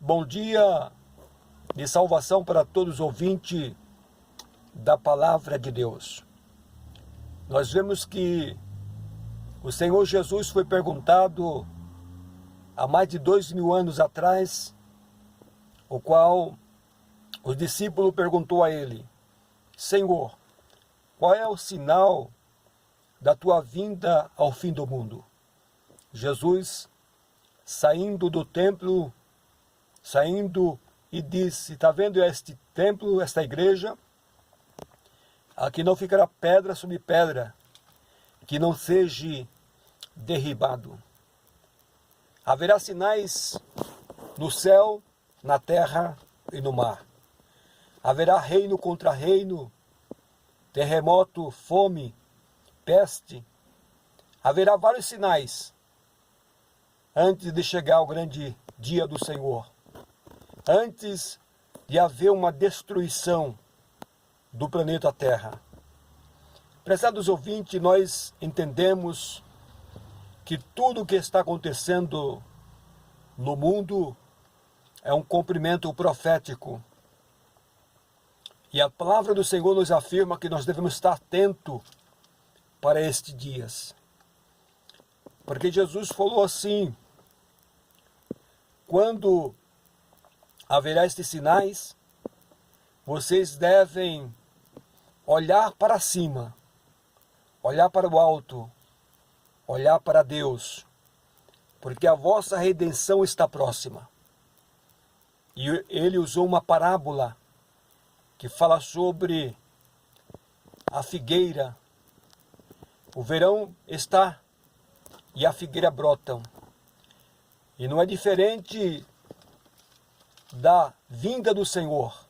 Bom dia de salvação para todos os ouvintes da Palavra de Deus. Nós vemos que o Senhor Jesus foi perguntado há mais de 2000 anos atrás, o qual os discípulos perguntou a ele: Senhor, qual é o sinal da tua vinda ao fim do mundo? Jesus, saindo do templo, e disse: está vendo este templo, esta igreja? Aqui não ficará pedra sobre pedra, que não seja derribado. Haverá sinais no céu, na terra e no mar. Haverá reino contra reino, terremoto, fome, peste. Haverá vários sinais antes de chegar ao grande dia do Senhor. Antes de haver uma destruição do planeta Terra. Prezados ouvintes, nós entendemos que tudo o que está acontecendo no mundo é um cumprimento profético. E a palavra do Senhor nos afirma que nós devemos estar atentos para estes dias. Porque Jesus falou assim: quando haverá estes sinais, vocês devem olhar para cima, olhar para o alto, olhar para Deus, porque a vossa redenção está próxima. E ele usou uma parábola que fala sobre a figueira. O verão está e a figueira brotam. E não é diferente da vinda do Senhor,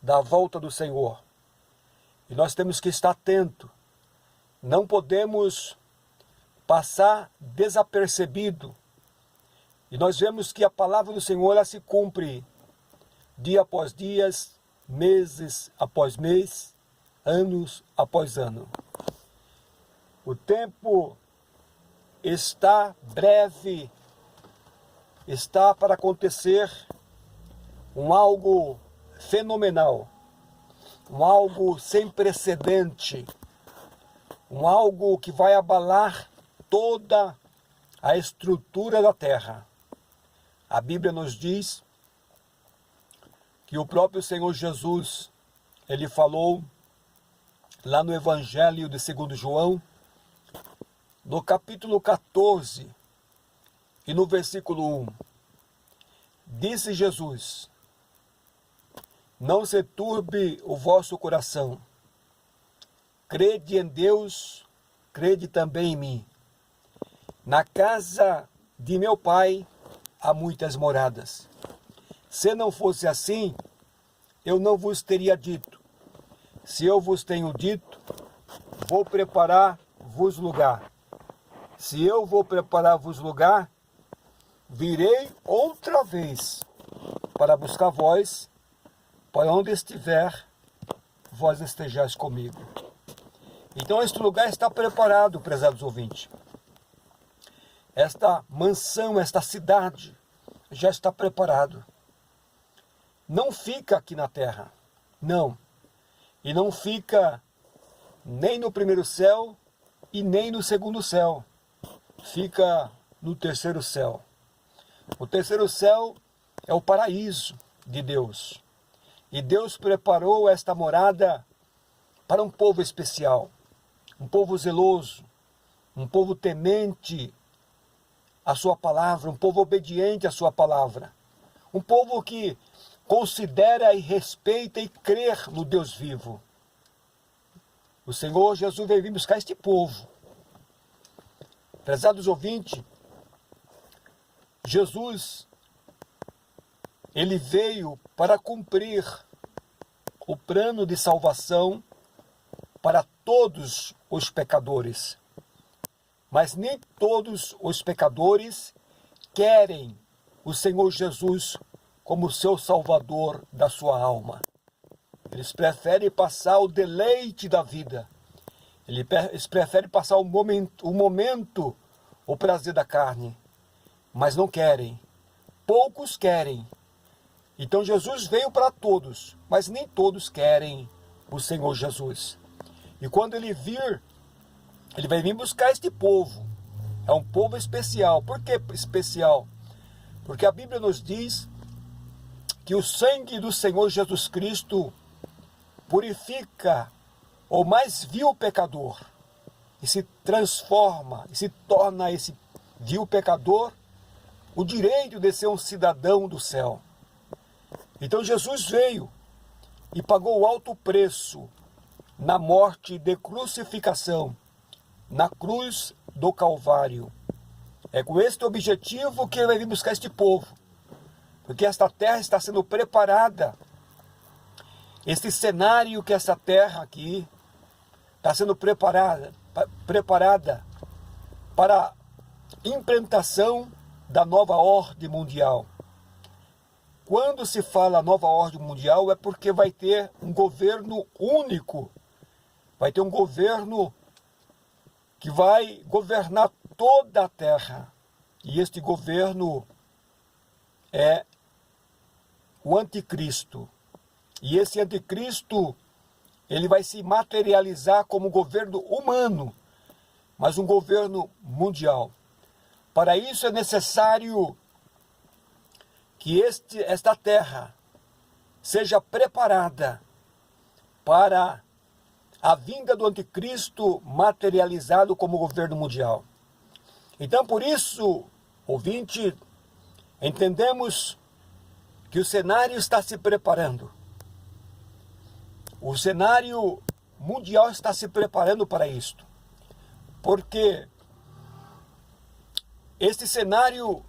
da volta do Senhor. E nós temos que estar atentos. Não podemos passar desapercebido. E nós vemos que a palavra do Senhor ela se cumpre dia após dia, meses após mês, anos após ano. O tempo está breve, está para acontecer algo fenomenal, algo sem precedente, algo que vai abalar toda a estrutura da terra. A Bíblia nos diz que o próprio Senhor Jesus, ele falou lá no Evangelho de 2 João, no capítulo 14 e no versículo 1, disse Jesus: não se turbe o vosso coração. Crede em Deus, crede também em mim. Na casa de meu Pai há muitas moradas. Se não fosse assim, eu não vos teria dito. Se eu vos tenho dito, vou preparar-vos lugar. Se eu vou preparar-vos lugar, virei outra vez para buscar vós, para onde estiver, vós estejais comigo. Então este lugar está preparado, prezados ouvintes. Esta mansão, esta cidade, já está preparado. Não fica aqui na terra, não. E não fica nem no primeiro céu e nem no segundo céu. Fica no terceiro céu. O terceiro céu é o paraíso de Deus. E Deus preparou esta morada para um povo especial, um povo zeloso, um povo temente à sua palavra, um povo obediente à sua palavra, um povo que considera e respeita e crê no Deus vivo. O Senhor Jesus veio vir buscar este povo. Prezados ouvintes, Jesus, ele veio para cumprir o plano de salvação para todos os pecadores. Mas nem todos os pecadores querem o Senhor Jesus como seu salvador da sua alma. Eles preferem passar o deleite da vida. Eles preferem passar o momento, o prazer da carne. Mas não querem. Poucos querem Então Jesus veio para todos, mas nem todos querem o Senhor Jesus. E quando ele vir, ele vai vir buscar este povo. É um povo especial. Por que especial? Porque a Bíblia nos diz que o sangue do Senhor Jesus Cristo purifica o mais vil pecador e se transforma, e se torna esse vil pecador o direito de ser um cidadão do céu. Então Jesus veio e pagou alto preço na morte de crucificação, na cruz do Calvário. É com este objetivo que ele vai vir buscar este povo, porque esta terra está sendo preparada, este cenário que essa terra aqui está sendo preparada para a implantação da nova ordem mundial. Quando se fala nova ordem mundial é porque vai ter um governo único, vai ter um governo que vai governar toda a terra. E este governo é o anticristo. E esse anticristo, ele vai se materializar como governo humano, mas um governo mundial. Para isso é necessário que esta terra seja preparada para a vinda do anticristo materializado como governo mundial. Então, por isso, ouvinte, entendemos que o cenário está se preparando. O cenário mundial está se preparando para isto. Porque este cenário,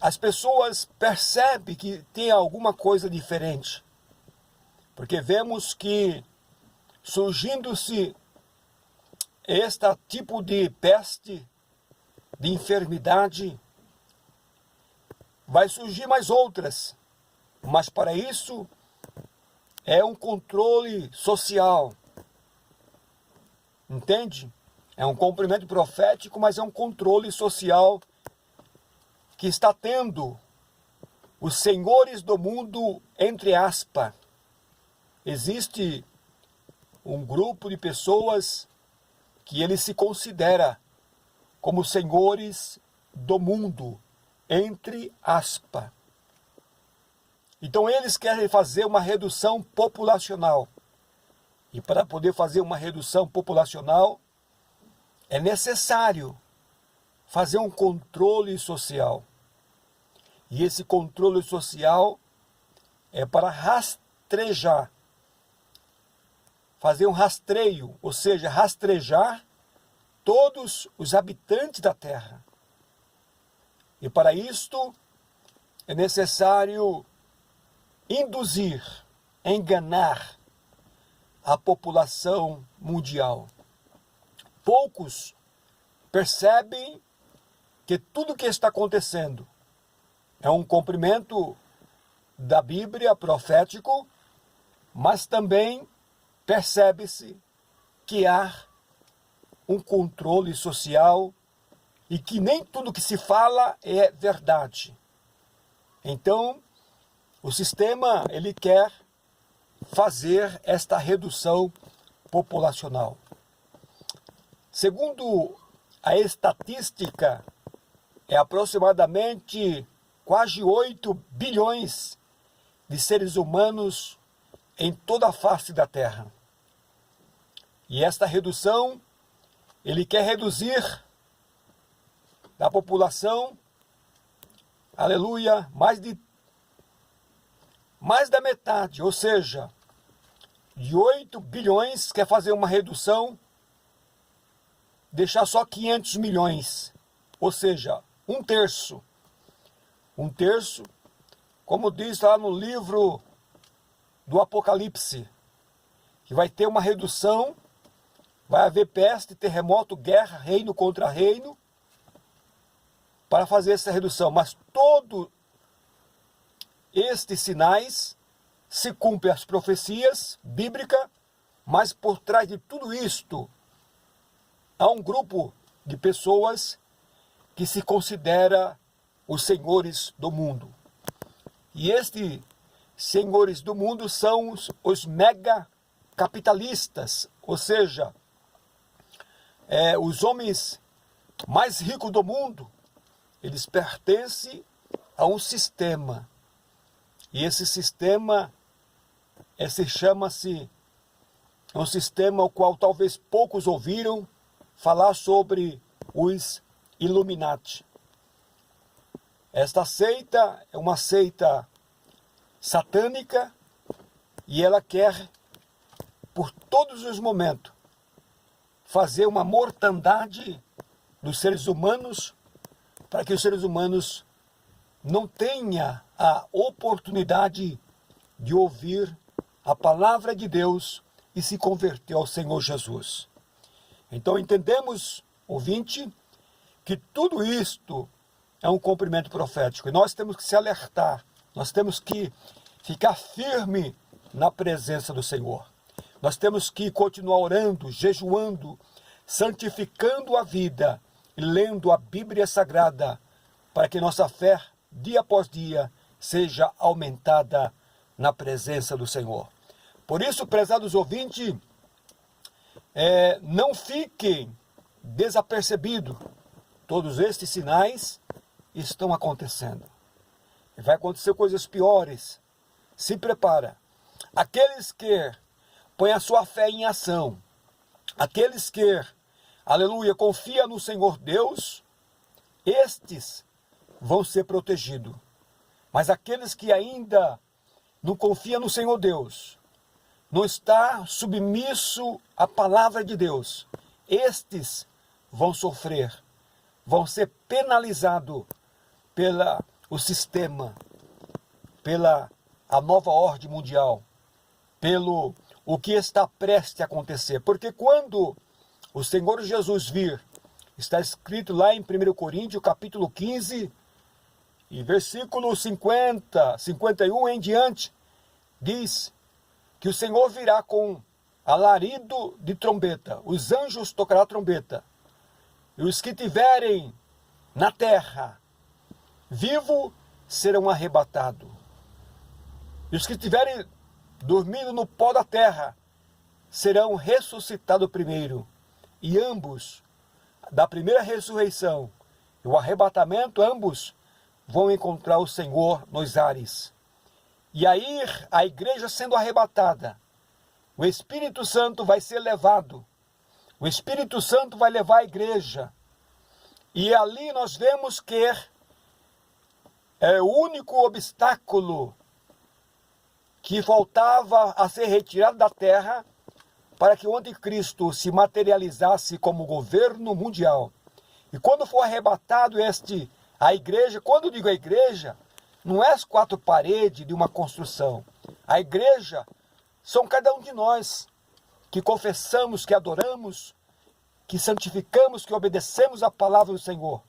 as pessoas percebem que tem alguma coisa diferente. Porque vemos que surgindo-se este tipo de peste, de enfermidade, vai surgir mais outras. Mas para isso é um controle social. Entende? É um cumprimento profético, mas é um controle social que está tendo os senhores do mundo, entre aspas. Existe um grupo de pessoas que ele se considera como senhores do mundo, entre aspas. Então eles querem fazer uma redução populacional. E para poder fazer uma redução populacional, é necessário fazer um controle social. E esse controle social é para rastrejar, fazer um rastreio, ou seja, rastrejar todos os habitantes da terra. E para isto é necessário induzir, enganar a população mundial. Poucos percebem que tudo que está acontecendo é um cumprimento da Bíblia profético, mas também percebe-se que há um controle social e que nem tudo que se fala é verdade. Então, o sistema ele quer fazer esta redução populacional. Segundo a estatística, é aproximadamente quase 8 bilhões de seres humanos em toda a face da Terra. E esta redução, ele quer reduzir da população, aleluia, mais da metade, ou seja, de 8 bilhões, quer fazer uma redução, deixar só 500 milhões, ou seja, um terço. Um terço, como diz lá no livro do Apocalipse, que vai ter uma redução, vai haver peste, terremoto, guerra, reino contra reino, para fazer essa redução. Mas todos estes sinais se cumprem as profecias bíblicas, mas por trás de tudo isto há um grupo de pessoas que se considera os senhores do mundo. E estes senhores do mundo são os mega capitalistas, ou seja, os homens mais ricos do mundo. Eles pertencem a um sistema. E esse sistema chama-se, é um sistema ao qual talvez poucos ouviram falar sobre os Illuminati. Esta seita é uma seita satânica e ela quer, por todos os momentos, fazer uma mortandade dos seres humanos, para que os seres humanos não tenham a oportunidade de ouvir a palavra de Deus e se converter ao Senhor Jesus. Então entendemos, ouvinte, que tudo isto é um cumprimento profético. E nós temos que se alertar, nós temos que ficar firme na presença do Senhor. Nós temos que continuar orando, jejuando, santificando a vida e lendo a Bíblia Sagrada, para que nossa fé, dia após dia, seja aumentada na presença do Senhor. Por isso, prezados ouvintes, não fiquem desapercebidos. Todos estes sinais estão acontecendo. E vai acontecer coisas piores. Se prepara. Aqueles que põem a sua fé em ação, aqueles que, aleluia, confiam no Senhor Deus, estes vão ser protegidos. Mas aqueles que ainda não confiam no Senhor Deus, não está submisso à palavra de Deus, estes vão sofrer, vão ser penalizados pelo sistema, pela a nova ordem mundial, pelo o que está prestes a acontecer. Porque quando o Senhor Jesus vir, está escrito lá em 1 Coríntios, capítulo 15, e versículo 50, 51 em diante, diz que o Senhor virá com alarido de trombeta, os anjos tocarão a trombeta, e os que tiverem na terra vivo serão arrebatados, e os que tiverem dormindo no pó da terra serão ressuscitados primeiro, e ambos, da primeira ressurreição e o arrebatamento, ambos vão encontrar o Senhor nos ares. E aí a igreja sendo arrebatada, o Espírito Santo vai ser levado, o Espírito Santo vai levar a igreja, e ali nós vemos que o único obstáculo que faltava a ser retirado da terra para que o anticristo se materializasse como governo mundial. E quando for arrebatado a igreja, quando eu digo a igreja, não é as quatro paredes de uma construção. A igreja são cada um de nós que confessamos, que adoramos, que santificamos, que obedecemos a palavra do Senhor.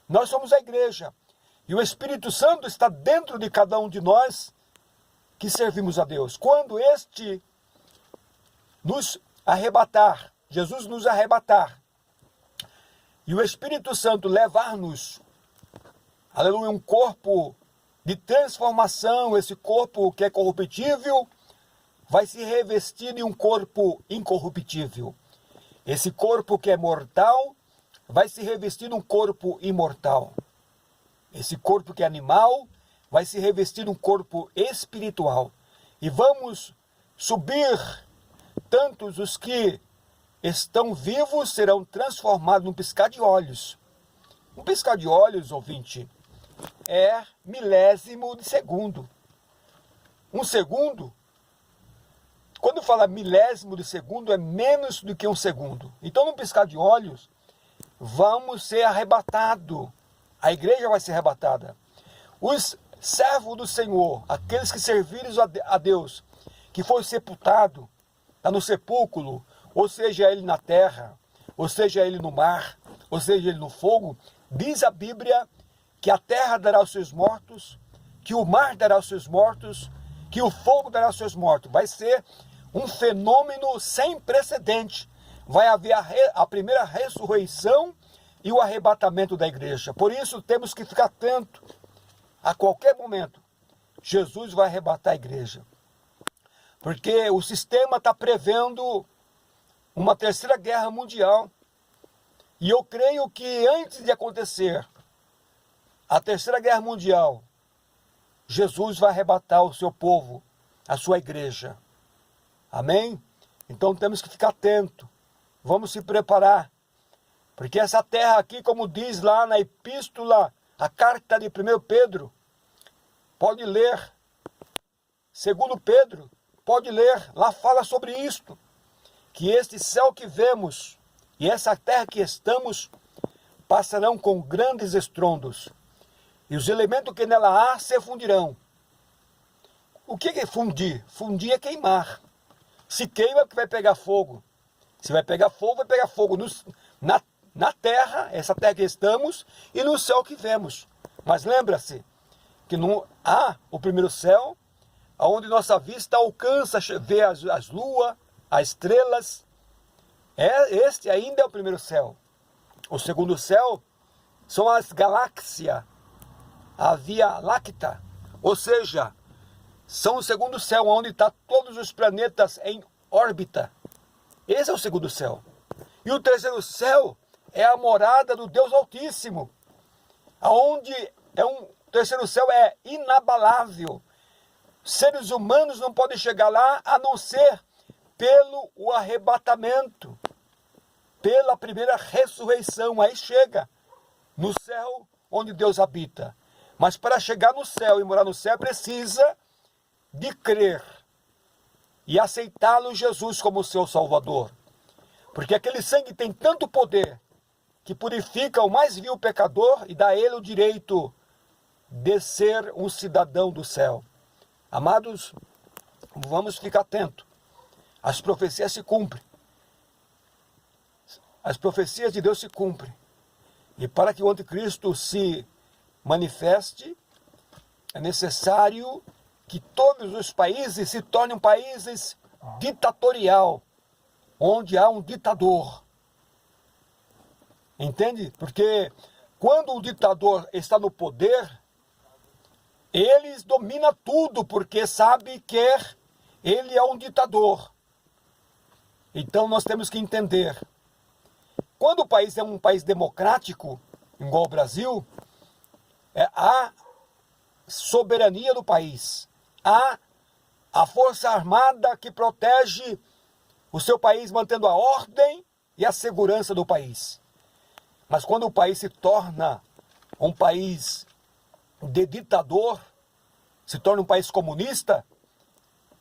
Nós somos a igreja. E o Espírito Santo está dentro de cada um de nós que servimos a Deus. Quando nos arrebatar, Jesus nos arrebatar, e o Espírito Santo levar-nos, aleluia, um corpo de transformação, esse corpo que é corruptível, vai se revestir de um corpo incorruptível. Esse corpo que é mortal, vai se revestir de um corpo imortal. Esse corpo que é animal, vai se revestir de um corpo espiritual. E vamos subir, tantos os que estão vivos serão transformados num piscar de olhos. Um piscar de olhos, ouvinte, é milésimo de segundo. Um segundo, quando fala milésimo de segundo, é menos do que um segundo. Então, num piscar de olhos, vamos ser arrebatados. A igreja vai ser arrebatada. Os servos do Senhor, aqueles que serviram a Deus, que foi sepultado, está no sepulcro, ou seja ele na terra, ou seja ele no mar, ou seja ele no fogo, diz a Bíblia que a terra dará os seus mortos, que o mar dará os seus mortos, que o fogo dará os seus mortos. Vai ser um fenômeno sem precedente. Vai haver a primeira ressurreição e o arrebatamento da igreja. Por isso temos que ficar atento a qualquer momento. Jesus vai arrebatar a igreja. Porque o sistema está prevendo uma terceira guerra mundial. E eu creio que antes de acontecer a terceira guerra mundial, Jesus vai arrebatar o seu povo, a sua igreja. Amém? Então temos que ficar atento. Vamos se preparar. Porque essa terra aqui, como diz lá na epístola, a carta de 1 Pedro, pode ler. Segundo Pedro, pode ler. Lá fala sobre isto. Que este céu que vemos e essa terra que estamos passarão com grandes estrondos. E os elementos que nela há se fundirão. O que é fundir? Fundir é queimar. Se queima, vai pegar fogo. Se vai pegar fogo na terra, essa terra que estamos, e no céu que vemos. Mas lembra-se que não há o primeiro céu, onde nossa vista alcança, vê as luas, as estrelas. Este ainda é o primeiro céu. O segundo céu são as galáxias, a Via Láctea, ou seja, são o segundo céu, onde estão todos os planetas em órbita. Esse é o segundo céu. E o terceiro céu é a morada do Deus Altíssimo, onde terceiro céu é inabalável. Seres humanos não podem chegar lá a não ser pelo arrebatamento, pela primeira ressurreição. Aí chega no céu onde Deus habita. Mas para chegar no céu e morar no céu, precisa de crer e aceitá-lo Jesus como seu Salvador. Porque aquele sangue tem tanto poder que purifica o mais vil pecador e dá a ele o direito de ser um cidadão do céu. Amados, vamos ficar atentos. As profecias se cumprem. As profecias de Deus se cumprem. E para que o anticristo se manifeste, é necessário que todos os países se tornem países ditatorial, onde há um ditador. Entende? Porque quando o ditador está no poder, eles dominam tudo, porque sabe que ele é um ditador. Então nós temos que entender. Quando o país é um país democrático, igual o Brasil, há soberania do país. Há a força armada que protege o seu país, mantendo a ordem e a segurança do país. Mas quando o país se torna um país de ditador, se torna um país comunista,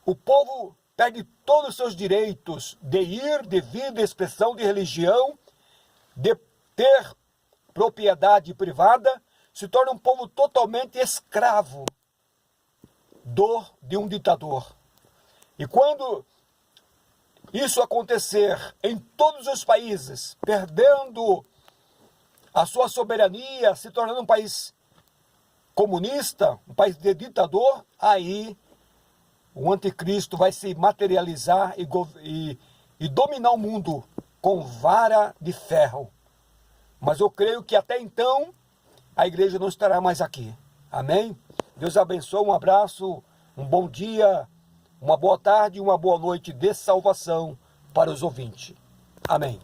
o povo perde todos os seus direitos de ir, de vir, de expressão, de religião, de ter propriedade privada, se torna um povo totalmente escravo de um ditador. E quando isso acontecer em todos os países, perdendo a sua soberania, se tornando um país comunista, um país de ditador, aí o anticristo vai se materializar e dominar o mundo com vara de ferro. Mas eu creio que até então a igreja não estará mais aqui. Amém? Deus abençoe, um abraço, um bom dia, uma boa tarde e uma boa noite de salvação para os ouvintes. Amém.